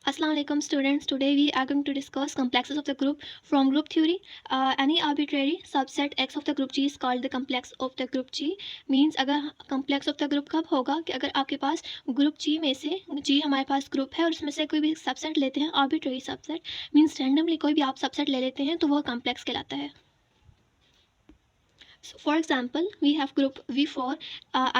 Assalamu alaikum students. Today we are going to discuss complexes of the group from group theory. Any arbitrary subset X of the group G is called the complex of the group G. Means अगर complex of the group कब होगा कि अगर आपके पास group G में से G हमारे पास group है और उसमें से कोई भी subset लेते हैं arbitrary subset means randomly कोई भी आप subset ले लेते हैं तो वह complex कहलाता है. So for example, we have group V4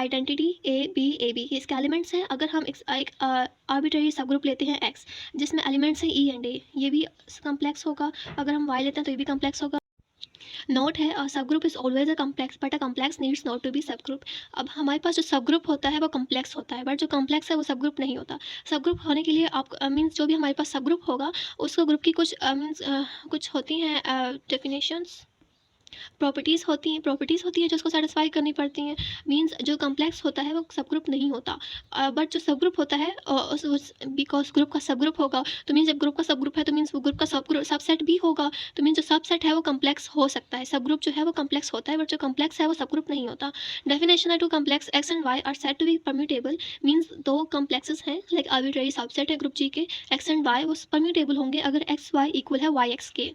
identity A B A B. इसके एलिमेंट्स हैं. अगर हम एक आर्बिट्ररी सब ग्रुप लेते हैं X जिसमें एलिमेंट्स हैं E एंड A, ये भी कम्प्लेक्स होगा. अगर हम Y लेते हैं तो ये भी कम्प्लेक्स होगा. नोट है और subgroup is always a complex but a complex needs not to be subgroup. अब हमारे पास जो सब ग्रुप होता है वो कम्प्लेक्स होता है बट जो कम्प्लेक्स है वो सब ग्रुप नहीं होता. सब ग्रुप होने के लिए आप मीन्स जो भी हमारे पास सब ग्रुप होगा उसको ग्रुप की कुछ मीन्स कुछ होती हैं डेफिनेशंस, प्रॉपर्टीज़ होती हैं जो उसको सेटिस्फाई करनी पड़ती हैं. मीन्स जो कम्प्लेक्स होता है वो सब ग्रुप नहीं होता. बट जो सब ग्रुप होता है उस बिकॉज ग्रुप का सब ग्रुप होगा तो मीन्स जब ग्रुप का सब ग्रुप है तो मीन्स वो ग्रुप का सबसेट भी होगा. तो मीन्स जो सबसेट है वो कम्प्लेक्स हो सकता है. सब ग्रुप जो है वो कम्प्लेक्स होता है बट जो कम्प्लेक्स है वो सब ग्रुप नहीं होता. डेफिनेशन है two complex X and Y are said to be permutable. Means दो कम्प्लेक्सेस हैं लाइक आर्बिट्ररी सबसेट है ग्रुप जी के एक्स एंड वाई, वो परम्यूटेबल होंगे अगर एक्स वाई इक्वल है वाई एक्स के.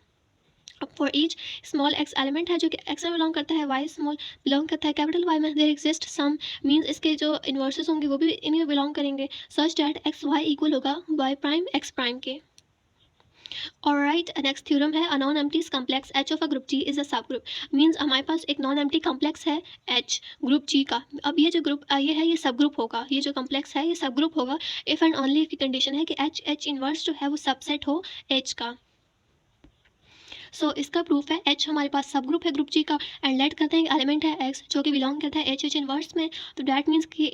अब for each small X element है जो कि एक्स में बिलोंग करता है, वाई स्मॉल बिलोंग करता है कैपिटल वाई में. देयर एग्जिस्ट सम मीन्स इसके जो इन्वर्सेस होंगे वो भी इन्हीं में बिलोंग करेंगे such that x Y equal होगा वाई प्राइम एक्स प्राइम के. ऑलराइट, नेक्स्ट थ्योरम है a non empty complex H of a group G is a subgroup. Means हमारे पास एक नॉन एम्प्टी कम्प्लेक्स है एच ग्रुप जी का. अब ये जो ग्रुप ये है ये सब ग्रुप होगा. ये जो कम्प्लेक्स है ये सब ग्रुप होगा इफ़ एंड ओनली की कंडीशन है कि एच इनवर्स जो है वो सबसेट हो एच का. सो इसका प्रूफ है एच हमारे पास सब ग्रुप है ग्रुप जी का एंड लेट करते हैं एलिमेंट है एक्स जो कि बिलोंग करता है एच इनवर्स में. तो डैट मीन्स कि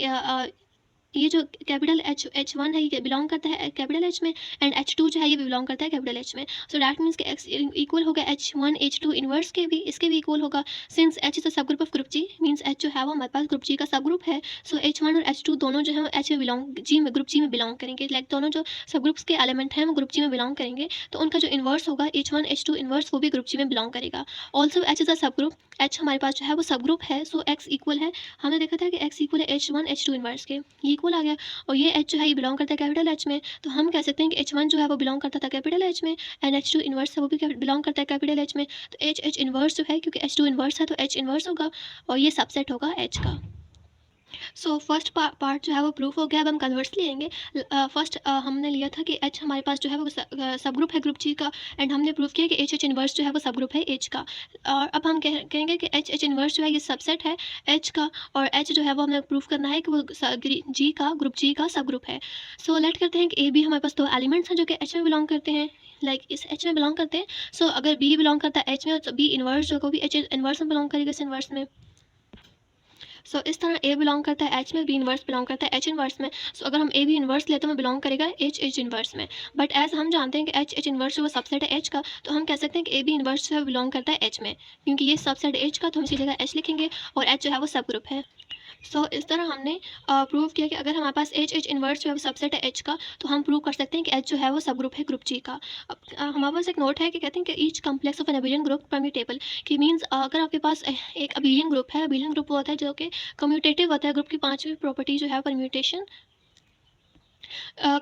ये जो कैपिटल एच वन है ये बिलोंग करता है कैपिटल एच में एंड एच टू जो है ये भी बिलोंग करता है कैपिटल एच में. सो डैट मीन्स कि एक्स इक्वल होगा H one H two inverse के भी, इसके भी इक्वल होगा. Since H is a subgroup of group G means H जो है वो हमारे पास ग्रुप जी का सब ग्रुप है. सो एच वन और एच टू दोनों जो है वो एच में बिलोंग जी में ग्रुप जी में बिलोंग करेंगे. लाइक दोनों जो सब ग्रुप्स के एलिमेंट हैं वो ग्रुप जी में बिलोंग करेंगे तो उनका जो इन्वर्स होगा H one H two inverse वो भी ग्रुप जी में बिलोंग करेगा. ऑल्सो एच इज अ सब ग्रुप, एच हमारे पास जो है वो सब ग्रुप है. सो एक्स इक्वल है, हमने देखा था कि एक्स इक्वल है H one H two inverse के, ये इक्वल आ गया. और ये एच जो है ये बिलोंग करता है कैपिटल एच में. तो हम कह सकते हैं कि एच वन जो है वो बिलोंग करता था कैपिटल एच में एंड एच टू इन्वर्स है वो भी बिलोंग करता है कैपिटल एच में. तो एच इन्वर्स जो है क्योंकि एच टू इन्वर्स है तो एच इन्वर्स होगा और ये सबसेट होगा एच का. सो फर्स्ट पार्ट जो है वो प्रूफ हो गया. अब हम कन्वर्सली लेंगे. फर्स्ट हमने लिया था कि एच हमारे पास जो है वो सब ग्रुप है ग्रुप जी का एंड हमने प्रूफ किया कि एच इनवर्स जो है वो सब ग्रुप है एच का. और अब हम कहेंगे कि एच इनवर्स जो है ये सबसेट है एच का और एच जो है वो हमें प्रूफ करना है कि वो जी का ग्रुप जी का सब ग्रुप है. सो लेट करते हैं कि ए बी हमारे पास दो एलिमेंट्स हैं जो कि एच में बिलोंग करते हैं, लाइक इस एच में बिलोंग करते हैं. सो अगर बी बिलोंग करता है एच में तो बी इनवर्स जो को भी एच इनवर्स में बिलोंग करेगा इस इनवर्स में. सो इस तरह ए बिलोंग करता है एच में, बी इनवर्स बिलोंग करता है एच इनवर्स में. सो अगर हम ए बी इनवर्स लेते हैं तो बिलोंग करेगा एच इनवर्स में. बट एज हम जानते हैं कि एच इनवर्स जो वो सबसेट है एच का तो हम कह सकते हैं कि ए बी इनवर्स जो है बिलोंग करता है एच में क्योंकि ये सबसेट एच का तो हम इसी जगह एच लिखेंगे और एच जो है वो सब ग्रुप है. सो इस तरह हमने प्रूव किया कि अगर हमारे पास एच इनवर्स जो है वो सबसेट है एच का तो हम प्रूव कर सकते हैं कि एच जो है वो सब ग्रुप है ग्रुप जी का. अब हमारे पास एक नोट है कि कहते हैं कि each complex of an abelian group permutable. कि मीन्स अगर आपके पास एक अबिलियन ग्रुप है, अबिलियन ग्रुप वो होता है जो कि कम्यूटेटिव होता है. ग्रुप की पांचवी प्रॉपर्टी जो है परम्यूटेशन,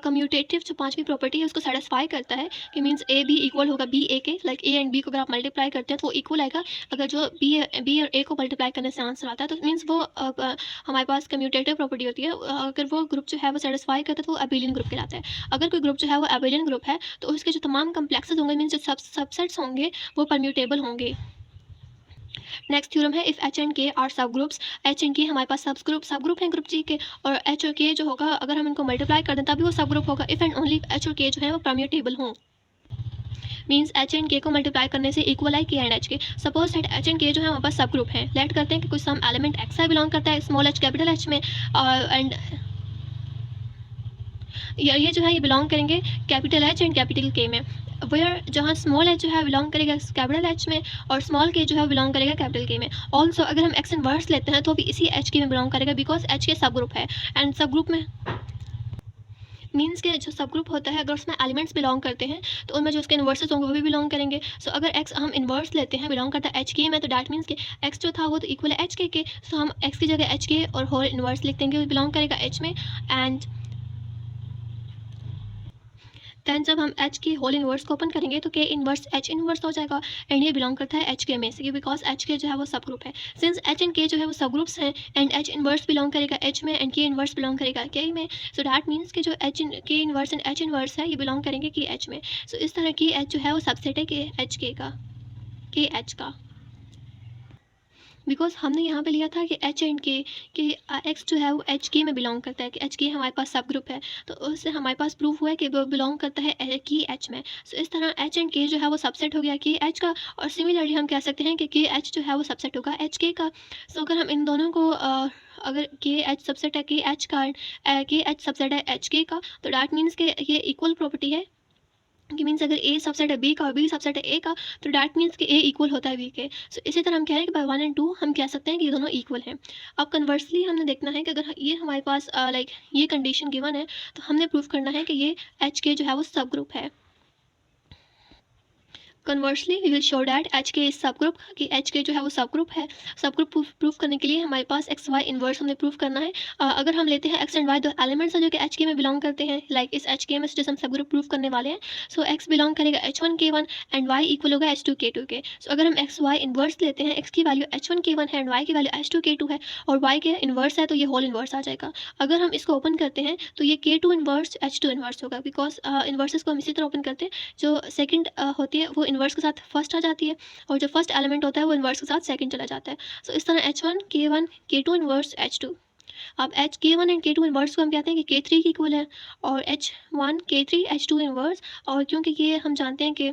कम्यूटेटिव जो पांचवी प्रॉपर्टी है उसको सेटिस्फाई करता है कि मीन्स ए बी इक्वल होगा बी ए के. लाइक ए एंड बी को अगर आप मल्टीप्लाई करते हैं तो वो इक्वल आएगा. अगर जो बी और ए को मल्टीप्लाई करने से आंसर आता है तो मीन्स वो हमारे पास कम्यूटेटिव प्रॉपर्टी होती है. अगर वो ग्रुप जो है वो सेटिस्फाई करता है तो वो अबिलियन ग्रुप कहलाता है. अगर कोई ग्रुप जो है वो अबिलियन ग्रुप है तो उसके जो तमाम कम्प्लेक्सेस होंगे मीन्स जो सबसेट्स होंगे वो परम्यूटेबल होंगे. नेक्स्ट थ्योरम है इफ़ एच एंड के आर सब ग्रुप्स. एच एंड के हमारे पास सब ग्रुप हैं ग्रुप जी के और एच और के जो होगा अगर हम इनको मल्टीप्लाई कर दें तभी वो सब ग्रुप होगा इफ़ एंड ओनली एच और के जो है वो परम्यूटेबल हों. मीन्स एच एंड के को मल्टीप्लाई करने से इक्वल है के एंड एच के. सपोज दैट एच एंड के जो है हमारे पास सब ग्रुप है. लेट करते हैं कि कुछ some element x i belong करता है स्मॉल एच कैपिटल एच में एंड ये जो है ये बिलोंग करेंगे कैपिटल एच एंड कैपिटल के में. वेयर जहाँ स्मॉल एच जो है बिलोंग करेगा कैपिटल एच में और स्मॉल के जो है बिलोंग करेगा कैपिटल के में. ऑल्सो अगर हम एक्स इनवर्स लेते हैं तो भी इसी एच के में बिलोंग करेगा बिकॉज एच के सब ग्रुप है एंड सब ग्रुप में मीन्स के जो सब ग्रुप होता है अगर उसमें एलिमेंट्स बिलोंग करते हैं तो उनमें जो उसके इन्वर्सेस होंगे वो भी बिलोंग करेंगे. सो अगर एक्स हम इन्वर्स लेते हैं बिलोंग करता है एच के में तो डैट मीन्स कि एक्स जो था वो तो इक्वल है एच के. सो हम एक्स की जगह एच के और होल इन्वर्स लिख देंगे वो बिलोंग करेगा एच में. एंड देन जब हम एच के होल इनवर्स को ओपन करेंगे तो के इनवर्स एच इनवर्स हो जाएगा, एंड ये बिलोंग करता है एच के में से, बिकॉज एच के जो है वो सब ग्रुप है। सिंस एच एंड के जो है वो सब ग्रुप्स हैं, एंड एच इनवर्स बिलोंग करेगा एच में एंड के इनवर्स बिलोंग करेगा के में, सो दैट मीन्स कि जो एच के इनवर्स एंड एच इनवर्स है ये बिलोंग करेंगे के एच में। सो इस तरह की एच जो है वो सबसेट है के एच के एच का। बिकॉज हमने यहाँ पे लिया था कि एच एंड के एक्स जो है वो एच के में बिलोंग करता है, कि एच के हमारे पास सब ग्रुप है, तो उससे हमारे पास प्रूफ हुआ है कि वो बिलोंग करता है की एच में। सो इस तरह एच एंड के जो है वो सबसेट हो गया के एच का, और सिमिलरली हम कह सकते हैं कि के एच जो है वो सबसेट होगा एच के का। सो अगर हम इन दोनों को अगर के एच सबसेट है के एच का, के एच सबसेट है एच के का, तो डैट मीन्स के ये इक्वल प्रॉपर्टी है, कि मीन्स अगर ए सबसेट है बी का और बी सबसेट है ए का, तो डैट मीन्स कि ए इक्वल होता है बी के। सो इसी तरह हम कह रहे हैं कि बाय 1 एंड 2 हम कह सकते हैं कि ये दोनों इक्वल हैं। अब कन्वर्सली हमने देखना है कि अगर ये हमारे पास लाइक ये कंडीशन गिवन है, तो हमने प्रूव करना है कि ये एच के जो है वो सब ग्रुप है। Conversely we will show that H K is subgroup, कि एच के जो है वो सब ग्रुप है। सब ग्रुप प्रूफ करने के लिए हमारे पास एक्स वाई इन्वर्स हमने प्रूफ करना है। अगर हम लेते हैं एक्स एंड वाई, दो एलिमेंट्स हैं जो कि एच के में बिलोंग करते हैं, लाइक इस एच के में से जो हम सब ग्रुप प्रूफ करने वाले हैं। सो एक्स बिलोंग करेगा H1 K1 and Y equal होगा H2 K2 के। सो अगर हम एक्स वाई इन्वर्स लेते हैं, एक्स की वैल्यू H1 K1 है एंड वाई की वैल्यू H2 K2 है, और वाई के इन्वर्स है तो ये होल इन्वर्स आ जाएगा। अगर हम इसको ओपन करते हैं तो ये K2 इन्वर्स H2 इन्वर्स होगा, बिकॉज इन्वर्सेस को हम इसी तरह ओपन करते हैं, जो सेकंड होती है वो इन्वर्स के साथ फर्स्ट आ जाती है, और जो फर्स्ट एलिमेंट होता है वो इन्वर्स के साथ सेकंड चला जाता है। सो इस तरह H1 K1 K2 inverse H2। अब H K1 and K2 inverse को हम कहते हैं कि K3 की इक्वल है, और H1 K3 H2 इन्वर्स, और क्योंकि ये हम जानते हैं कि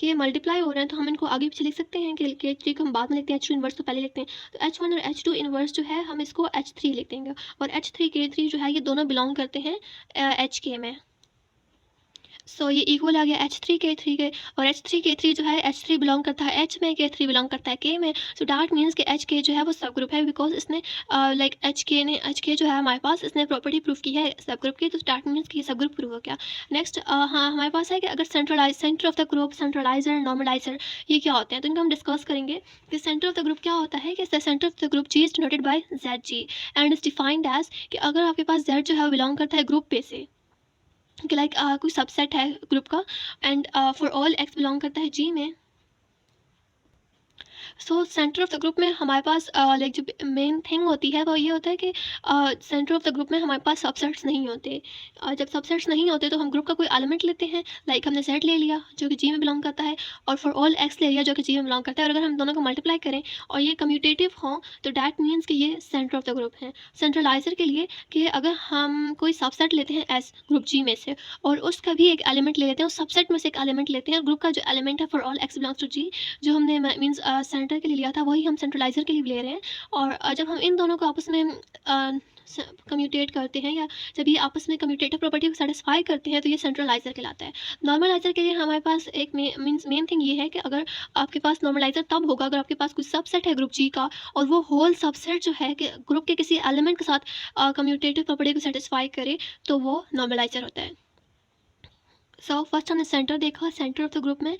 ये मल्टीप्लाई हो रहे हैं, तो हम इनको आगे पीछे लिख सकते हैं कि K3 को हम बाद में लिखते हैं, H2 इन्वर्स तो पहले लिखते हैं। तो H1 और H2 इन्वर्स जो है हम इसको H3 लिख देंगे, और H3 K3 जो है ये दोनों बिलोंग करते हैं एच के में। सो ये इक्वल आ गया H3K3 के, और H3K3 जो है H3 बिलोंग करता है H में, K3 बिलोंग करता है K में। सो डैट मीन्स कि HK जो है वो सब ग्रुप है, बिकॉज इसने लाइक HK जो है हमारे पास इसने प्रॉपर्टी प्रूफ की है सब ग्रुप की, तो डैट मीन्स कि ये सब ग्रुप प्रूफ हो गया। नेक्स्ट हाँ हमारे पास है कि अगर centre of the group, centralizer, normalizer, ये क्या होते हैं, तो इनको हम डिस्कस करेंगे। कि सेंटर ऑफ द ग्रुप क्या होता है, कि center of the group G is denoted by ZG and is defined as, कि अगर आपके पास Z जो है वो बिलोंग करता है ग्रुप पे से, कि लाइक कोई सबसेट है ग्रुप का, and for all x belong करता है जी में। So centre of the group में हमारे पास लाइक जो मेन थिंग होती है वो ये होता है कि सेंटर ऑफ द ग्रुप में हमारे पास सबसेट्स नहीं होते। जब सबसेट्स नहीं होते तो हम ग्रुप का कोई एलिमेंट लेते हैं, लाइक हमने सेट ले लिया जो कि जी में बिलोंग करता है, और फॉर ऑल एक्स ले लिया जो कि जी में बिलोंग करता है, और अगर हम दोनों को मल्टीप्लाई करें और ये कम्यूटेटिव हों, तो डैट मीन्स कि ये सेंटर ऑफ द ग्रुप है। सेंट्रलाइजर के लिए कि अगर हम कोई सबसेट लेते हैं एस ग्रुप जी में से, और उसका भी एक एलिमेंट ले लेते हैं, उस सबसेट में से एक एलिमेंट लेते हैं, और ग्रुप का जो एलिमेंट है for all X belongs to G, जो हमने मीन्स सेंटर के लिए लिया था वही हम सेंट्रलाइजर के लिए भी ले रहे हैं। और जब हम इन दोनों को आपस में कम्यूटेट करते हैं, या जब ये आपस में कम्यूटेटिव प्रॉपर्टी को सेटिस्फाई करते हैं, तो ये सेंट्रलाइजर कहलाता है। नॉर्मलाइजर के लिए हमारे पास एक मीन्स मेन थिंग ये है कि अगर आपके पास नॉर्मलाइजर तब होगा अगर आपके पास कुछ सबसेट है ग्रुप जी का, और वो होल सबसेट जो है कि ग्रुप के किसी एलिमेंट के साथ कम्यूटेटिव प्रॉपर्टी को सेटिस्फाई करे, तो वो नॉर्मलाइजर होता है। सो फर्स्ट हमने सेंटर देखा, सेंटर ऑफ द ग्रुप में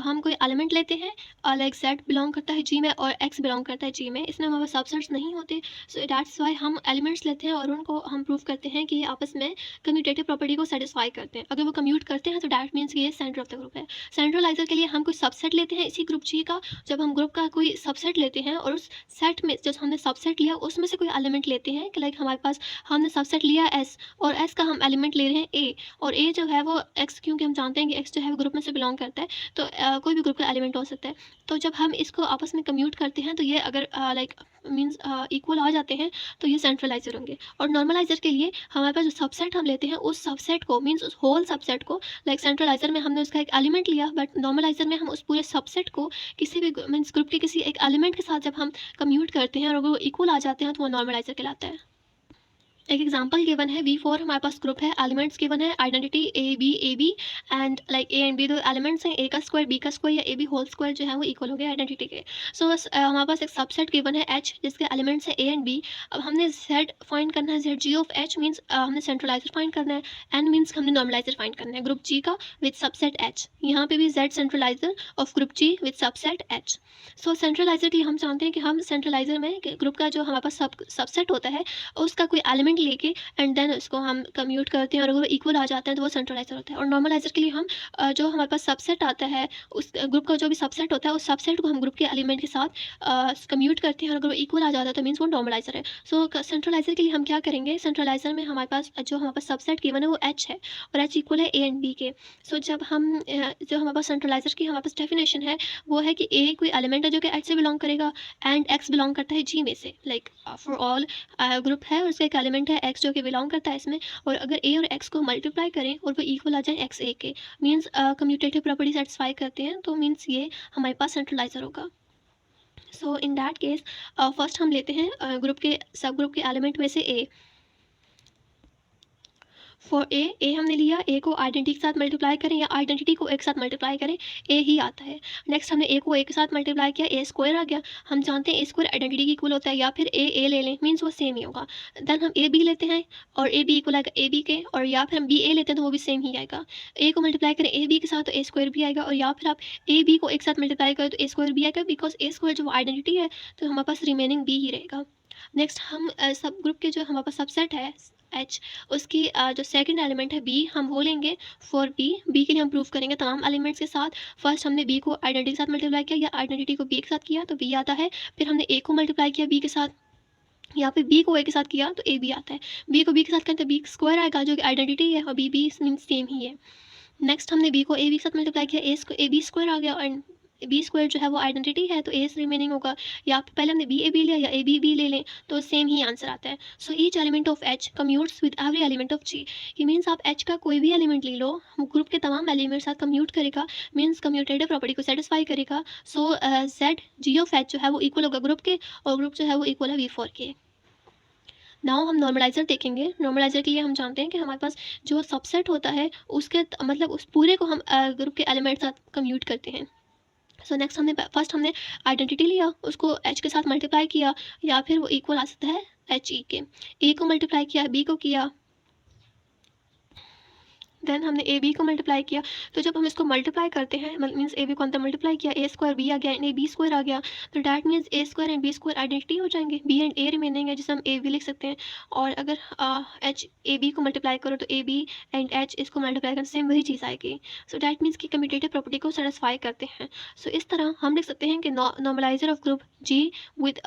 हम कोई एलिमेंट लेते हैं, लाइक Z बिलोंग करता है जी में और X बिलोंग करता है जी में, इसमें हमारे सबसेट्स नहीं होते। सो दैट्स वाई हम एलिमेंट्स लेते हैं और उनको हम प्रूव करते हैं कि ये आपस में कम्यूटेटिव प्रॉपर्टी को सेटिस्फाई करते हैं। अगर वो कम्यूट करते हैं तो डैट मीन्स कि ये सेंटर ऑफ द ग्रुप है। सेंट्रलाइजर के लिए हम कोई सबसेट लेते हैं इसी ग्रुप जी का, जब हम ग्रुप का कोई सबसेट लेते हैं और उस सेट में जब हमने सबसेट लिया उसमें से कोई एलिमेंट लेते हैं, कि लाइक हमारे पास हमने सबसेट लिया S, और S का हम एलिमेंट ले रहे हैं A, और A जो है वो एक्स, क्योंकि हम जानते हैं कि एक्स जो है वो ग्रुप में से बिलोंग करता है, तो कोई भी ग्रुप का एलिमेंट हो सकता है। तो जब हम इसको आपस में कम्यूट करते हैं तो ये अगर लाइक मीन्स इक्वल आ जाते हैं, तो ये सेंट्रलाइजर होंगे। और नॉर्मलाइजर के लिए हमारे पास जो सबसेट हम लेते हैं उस सबसेट को मीन्स उस होल सबसेट को, लाइक सेंट्रलाइजर में हमने उसका एक एलिमेंट लिया, बट नॉर्मलाइजर में हम उस पूरे सबसेट को किसी भी मीन्स ग्रुप के किसी एक एलिमेंट के साथ जब हम कम्यूट करते हैं और वो इक्वल आ जाते हैं, तो वो नॉर्मलाइजर कहलाता है। एक एग्जांपल गिवन है V4 हमारे पास ग्रुप है, एलिमेंट्स गिवन है identity A B and like A and B दो एलिमेंट्स हैं, A का स्क्वायर B का स्क्वायर या AB होल स्क्वायर जो है वो इक्वल हो गया आइडेंटिटी के। सो हमारे पास एक सबसेट गिवन है H जिसके एलिमेंट्स हैं A एंड B। अब हमने Z फाइंड करना है, ZG ऑफ H मीन्स हमने सेंट्रलाइजर फाइंड करना है, N मीन्स हमने नॉर्मलाइजर फाइंड करना है ग्रुप G का विद सबसेट H। यहाँ पे भी Z centralizer of group G with subset H। So centralizer के लिए हम जानते हैं कि हम सेंट्रलाइजर में ग्रुप का जो हमारे पास सबसेट होता है उसका कोई एलिमेंट एलिमेंट लेके एंड देन उसको हम कम्यूट करते हैं और अगर वो इक्वल आ जाता है तो वो सेंट्रलाइजर होता है। और नॉर्मलाइजर के लिए हम जो हमारे पास सबसेट आता है उस ग्रुप का जो भी सबसेट होता है उस सबसेट को हम ग्रुप के एलिमेंट के साथ कम्यूट करते हैं और अगर वो इक्वल आ जाता है तो मीन्स वो नॉर्मलाइजर है। सो सेंट्रलाइजर के लिए हम क्या करेंगे, सेंट्रलाइजर में हमारे पास जो हमारे पास सबसेट गिवन है वो एच है और एच इक्वल है ए एंड बी के। सो जब हम जो हमारे पास सेंट्रलाइजर की हमारे पास डेफिनेशन है वो है कि ए कोई एलिमेंट है जो कि एच से बिलोंग करेगा एंड एक्स बिलोंग करता है जी में से, लाइक फॉर ऑल ग्रुप है और उसका एक एलिमेंट है एक्स जो कि बिलोंग करता है इसमें। और अगर ए और एक्स को मल्टीप्लाई करें और वो इक्वल आ जाए एक्स ए के, मीन्स कम्यूटेटिव प्रॉपर्टी सेटिस्फाई करते हैं, तो मीन्स ये हमारे पास सेंट्रलाइजर होगा। सो इन दैट केस फर्स्ट हम लेते हैं ग्रुप के सब ग्रुप के एलिमेंट में से ए। फॉर ए हमने लिया, ए को आइडेंटिटी के साथ मल्टीप्लाई करें या आइडेंटिटी को एक साथ मल्टीप्लाई करें, ए ही आता है। नेक्स्ट हमने ए को ए के साथ मल्टीप्लाई किया, ए स्क्वायर आ गया। हम जानते हैं ए स्क्वायर आइडेंटिटी की इक्वल होता है, या फिर ए ले लें मीन्स वो सेम ही होगा। देन हम ए बी लेते हैं और ए बी इक्वल आएगा ए बी के, और या फिर हम बी ए लेते हैं तो वो भी सेम ही आएगा। ए को मल्टीप्लाई करें ए बी के साथ तो ए स्क्वायर भी आएगा, और या फिर आप ए बी को एक साथ मल्टीप्लाई करें तो ए स्क्वायर भी आएगा, बिकॉज ए स्क्वायर जो आइडेंटिटी है तो हमारे पास रिमेनिंग बी ही रहेगा। नेक्स्ट हम सब ग्रुप के जो हमारे पास सबसेट है एच, उसकी जो सेकंड एलिमेंट है बी, हम वो लेंगे फॉर बी के लिए हम प्रूव करेंगे तमाम एलिमेंट्स के साथ। फर्स्ट हमने बी को आइडेंटिटी के साथ मल्टीप्लाई किया या आइडेंटिटी को बी के साथ किया तो बी आता है। फिर हमने ए को मल्टीप्लाई किया बी के साथ, या फिर बी को ए के साथ किया तो ए बी आता है। बी को बी के साथ करें तो बी स्क्वायर आएगा जो कि आइडेंटिटी है, और बी मीन्स सेम ही है। नेक्स्ट हमने बी को ए बी के साथ मल्टीप्लाई किया, ए बी स्क्वायर आ गया, एंड बी स्क्वायर जो है वो आइडेंटिटी है तो ए रिमेनिंग होगा। या फिर पहले हमने बी ए बी लिया या ए बी ले लें तो सेम ही आंसर आता है। So each element of H commutes with every element of G. ये मीन्स आप एच का कोई भी एलिमेंट ले लो, ग्रुप के तमाम एलिमेंट साथ कम्यूट करेगा, मीन्स कम्यूटेटिव प्रॉपर्टी को सेटिस्फाई करेगा। सो जेड जी ऑफ एच जो है वो इक्वल होगा ग्रुप के, और ग्रुप जो है वो इक्वल है वी फोर के। नाउ हम नॉर्मलाइजर देखेंगे। नॉर्मलाइजर के लिए हम जानते हैं कि हमारे पास जो सबसेट होता है उसके मतलब उस पूरे को हम ग्रुप के एलिमेंट साथ कम्यूट करते हैं। सो नेक्स्ट हमने आइडेंटिटी लिया, उसको एच के साथ मल्टीप्लाई किया, या फिर वो इक्वल आ सकता है एच ई के। ए को मल्टीप्लाई किया, बी को किया, देन हमने ए बी को मल्टीप्लाई किया। तो जब हम इसको मल्टीप्लाई करते हैं मीन्स ए बी को अंदर मल्टीप्लाई किया, ए स्क्वायर बी आ गया एंड ए बी स्क्वायर आ गया, तो that means A square and B square identity हो जाएंगे, बी एंड ए रिमेनिंग है जिसे हम ए बी लिख सकते हैं। और अगर एच ए बी को मल्टीप्लाई करो तो ए बी एंड एच इसको मल्टीप्लाई करें सेम वही चीज़ आएगी। सो डैट मीन्स की कम्यूटेटिव प्रॉपर्टी को सेटिस्फाई करते हैं। सो इस तरह हम लिख सकते हैं कि normaliser of group G with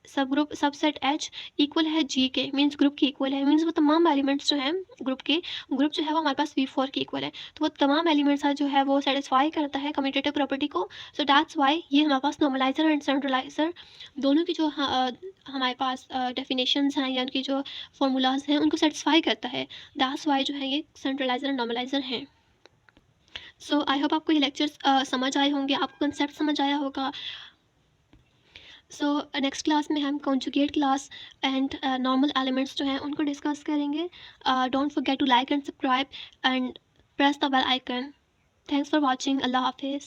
subgroup subset H equal है जी के, मीन्स ग्रुप की इक्वल है, मीन्स वो तमाम एलिमेंट्स जो हैं ग्रुप जो है वो हमारे पास V4 के इक्वल है, तो वो तमाम एलिमेंट्स जो है वो सेटिस्फाई करता है कम्यूटेटिव प्रॉपर्टी को। सो दैट्स वाई ये हमारे पास नॉर्मलाइजर एंड सेंट्रलाइजर दोनों की जो हमारे पास डेफिनेशंस हैं या उनकी जो फॉर्मूलाज हैं उनको सेटिस्फाई करता है। दैट्स वाई जो है ये सेंट्रलाइजर एंड नॉर्मलाइजर हैं। सो आई होप आपको ये लेक्चर्स समझ आए होंगे, आपको कंसेप्ट समझ आया होगा। सो नेक्स्ट क्लास में हम conjugate class and normal elements जो हैं उनको डिस्कस करेंगे। Don't forget to like and subscribe and press the bell icon. Thanks for watching. अल्लाह हाफिज़।